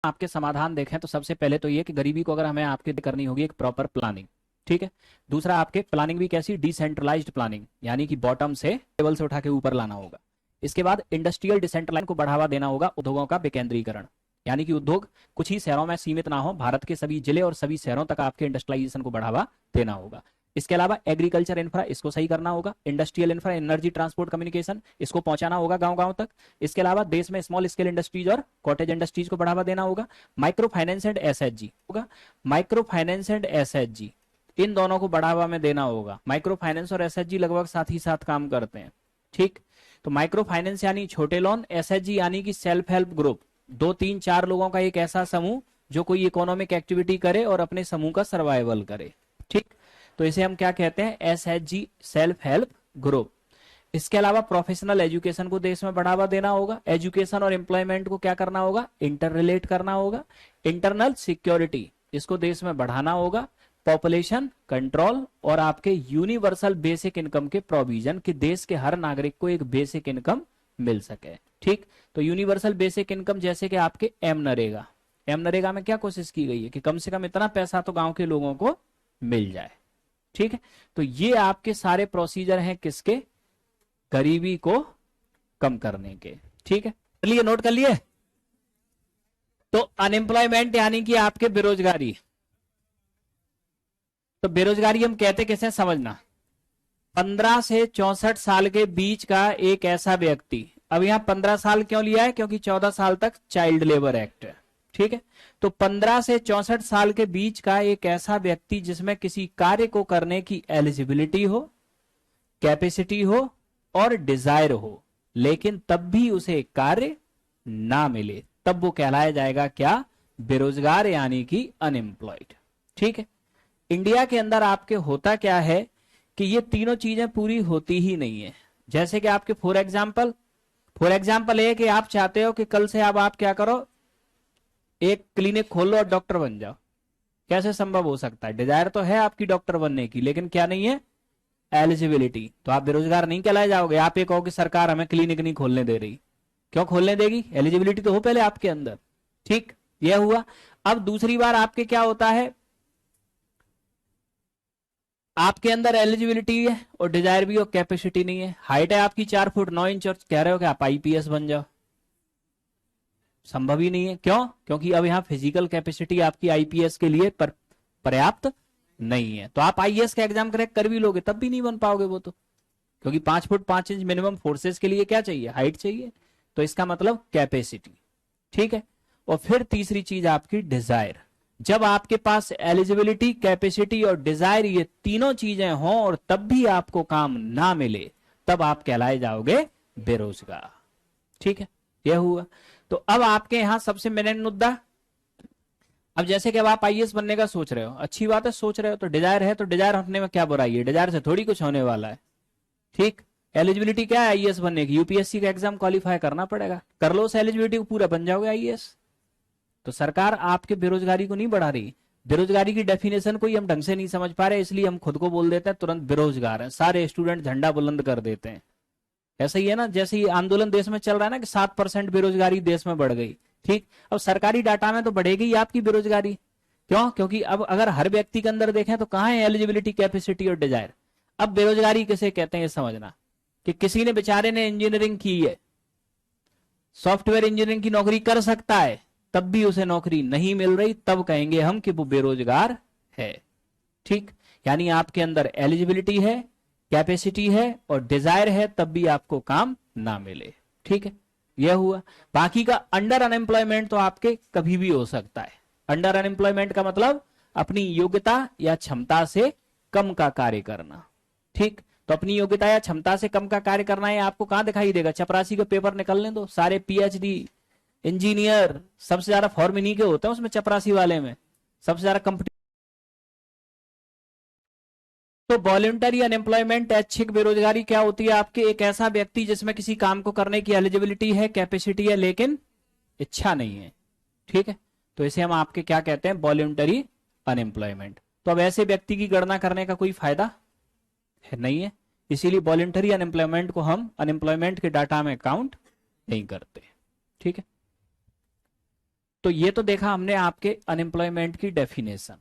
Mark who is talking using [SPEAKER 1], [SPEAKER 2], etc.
[SPEAKER 1] आपके समाधान देखें तो सबसे पहले तो ये कि गरीबी को अगर हमें आपके करनी होगी एक प्रॉपर प्लानिंग, ठीक है। दूसरा आपके प्लानिंग भी कैसी, डिसेंट्रलाइज्ड प्लानिंग, यानी कि बॉटम से लेवल से उठा के ऊपर लाना होगा। इसके बाद इंडस्ट्रियल डिसेंट्रलाइजेशन को बढ़ावा देना होगा, उद्योगों का विकेंद्रीकरण, यानी कि उद्योग कुछ ही शहरों में सीमित ना हो, भारत के सभी जिले और सभी शहरों तक आपके इंडस्ट्रियलाइजेशन को बढ़ावा देना होगा। इसके अलावा एग्रीकल्चर इंफ्रा, इसको सही करना होगा। Industrial infra, energy, transport, communication, इसको पहुंचाना होगा गांव गांव तक। इसके अलावा देश में स्मॉल स्केल इंडस्ट्रीज और कॉटेज इंडस्ट्रीज को बढ़ावा देना होगा। माइक्रो फाइनेंस एंड एसएचजी होगा, माइक्रो फाइनेंस एंड एसएचजी, इन दोनों को बढ़ावा में देना होगा। माइक्रो फाइनेंस और एसएचजी लगभग साथ ही साथ काम करते हैं, ठीक। तो माइक्रो फाइनेंस यानी छोटे लोन, एसएचजी यानी कि सेल्फ हेल्प ग्रुप, 2, 3, 4 लोगों का एक ऐसा समूह जो कोई इकोनॉमिक एक्टिविटी करे और अपने समूह का सर्वाइवल करे, ठीक। तो इसे हम क्या कहते हैं, एसएचजी, सेल्फ हेल्प ग्रुप। इसके अलावा प्रोफेशनल एजुकेशन को देश में बढ़ावा देना होगा। एजुकेशन और एम्प्लॉयमेंट को क्या करना होगा, इंटर रिलेट करना होगा। इंटरनल सिक्योरिटी, इसको देश में बढ़ाना होगा। पॉपुलेशन कंट्रोल और आपके यूनिवर्सल बेसिक इनकम के प्रोविजन, कि देश के हर नागरिक को एक बेसिक इनकम मिल सके, ठीक। तो यूनिवर्सल बेसिक इनकम जैसे कि आपके एम नरेगा, एम नरेगा में क्या कोशिश की गई है कि कम से कम इतना पैसा तो गांव के लोगों को मिल जाए, ठीक है। तो ये आपके सारे प्रोसीजर हैं किसके, गरीबी को कम करने के, ठीक है। चलिए नोट कर लिए। तो अनएम्प्लॉयमेंट यानी कि आपके बेरोजगारी, तो बेरोजगारी हम कहते कैसे समझना, 15 से 64 साल के बीच का एक ऐसा व्यक्ति, अब यहां 15 साल क्यों लिया है, क्योंकि 14 साल तक चाइल्ड लेबर एक्ट है, ठीक है। तो 15 से 64 साल के बीच का एक ऐसा व्यक्ति जिसमें किसी कार्य को करने की एलिजिबिलिटी हो, कैपेसिटी हो और डिजायर हो, लेकिन तब भी उसे कार्य ना मिले, तब वो कहलाया जाएगा क्या, बेरोजगार यानी कि अनएम्प्लॉयड, ठीक है। इंडिया के अंदर आपके होता क्या है कि ये तीनों चीजें पूरी होती ही नहीं है। जैसे कि आपके फॉर एग्जाम्पल है कि आप चाहते हो कि कल से अब आप क्या करो, एक क्लिनिक खोल लो और डॉक्टर बन जाओ, कैसे संभव हो सकता है। डिजायर तो है आपकी डॉक्टर बनने की, लेकिन क्या नहीं है, एलिजिबिलिटी। तो आप बेरोजगार नहीं कहलाए जाओगे। आप ये कहो कि सरकार हमें क्लिनिक नहीं खोलने दे रही, क्यों खोलने देगी, एलिजिबिलिटी तो हो पहले आपके अंदर, ठीक। यह हुआ। अब दूसरी बार आपके क्या होता है, आपके अंदर एलिजिबिलिटी है और डिजायर भी और कैपेसिटी नहीं है। हाइट है आपकी 4 फुट 9 इंच और कह रहे हो कि आप आईपीएस बन जाओ, संभव ही नहीं है। क्यों, क्योंकि अब यहां फिजिकल कैपेसिटी आपकी आईपीएस के लिए पर्याप्त नहीं है। तो आप आईएएस का एग्जाम क्रैक कर भी लोगे तब भी नहीं बन पाओगे वो तो, क्योंकि 5 फुट 5 इंच मिनिमम फोर्सेस के लिए क्या चाहिए, हाइट चाहिए। तो इसका मतलब कैपेसिटी, ठीक है। और फिर तीसरी चीज आपकी डिजायर, जब आपके पास एलिजिबिलिटी, कैपेसिटी और डिजायर ये तीनों चीजें हों और तब भी आपको काम ना मिले, तब आप कहलाए जाओगे बेरोजगार, ठीक है। यह हुआ। तो अब आपके यहां सबसे मेन मुद्दा, अब जैसे कि अब आप आईएएस बनने का सोच रहे हो, अच्छी बात है, सोच रहे हो, तो डिजायर है, तो डिजायर हटने में क्या बुराई है, डिजायर से थोड़ी कुछ होने वाला है, ठीक। एलिजिबिलिटी क्या है आईएएस बनने की, यूपीएससी का एग्जाम क्वालिफाई करना पड़ेगा, कर लो उस एलिजिबिलिटी को पूरा, बन जाओगे आईएएस। तो सरकार आपके बेरोजगारी को नहीं बढ़ा रही, बेरोजगारी की डेफिनेशन को ही हम ढंग से नहीं समझ पा रहे, इसलिए हम खुद को बोल देते हैं तुरंत बेरोजगार है, सारे स्टूडेंट झंडा बुलंद कर देते हैं। ऐसा ही है ना, जैसे ही आंदोलन देश में चल रहा है ना कि 7% बेरोजगारी देश में बढ़ गई, ठीक। अब सरकारी डाटा में तो बढ़ेगी आपकी बेरोजगारी, क्यों, क्योंकि अब अगर हर व्यक्ति के अंदर देखें तो कहां है एलिजिबिलिटी, कैपेसिटी और डिजायर। अब बेरोजगारी किसे कहते हैं ये समझना, कि किसी ने बेचारे ने इंजीनियरिंग की है, सॉफ्टवेयर इंजीनियरिंग की नौकरी कर सकता है, तब भी उसे नौकरी नहीं मिल रही, तब कहेंगे हम कि वो बेरोजगार है, ठीक। यानी आपके अंदर एलिजिबिलिटी है, कैपेसिटी है और डिजायर है, तब भी आपको काम ना मिले, ठीक है। यह हुआ। बाकी का अंडर अनएम्प्लॉयमेंट तो आपके कभी भी हो सकता है। अंडर अनएम्प्लॉयमेंट का मतलब अपनी योग्यता या क्षमता से कम का कार्य करना, ठीक। तो अपनी योग्यता या क्षमता से कम का कार्य करना है, आपको कहां दिखाई देगा, चपरासी का पेपर निकलने दो, सारे पीएचडी इंजीनियर सबसे ज्यादा फॉर्म इन्हीं के होते हैं, उसमें चपरासी वाले में सबसे ज्यादा कंपनी। तो वॉलंटरी अनएम्प्लॉयमेंट, ऐच्छिक बेरोजगारी क्या होती है आपके, एक ऐसा व्यक्ति जिसमें किसी काम को करने की एलिजिबिलिटी है, कैपेसिटी है, लेकिन इच्छा नहीं है, ठीक है। तो इसे हम आपके क्या कहते हैं, वॉलंटरी अनएम्प्लॉयमेंट। तो अब ऐसे व्यक्ति की गणना करने का कोई फायदा है नहीं है, इसीलिए वॉलंटरी अनएम्प्लॉयमेंट को हम अनएम्प्लॉयमेंट के डाटा में काउंट नहीं करते, ठीक है। तो ये तो देखा हमने आपके अनएम्प्लॉयमेंट की डेफिनेशन।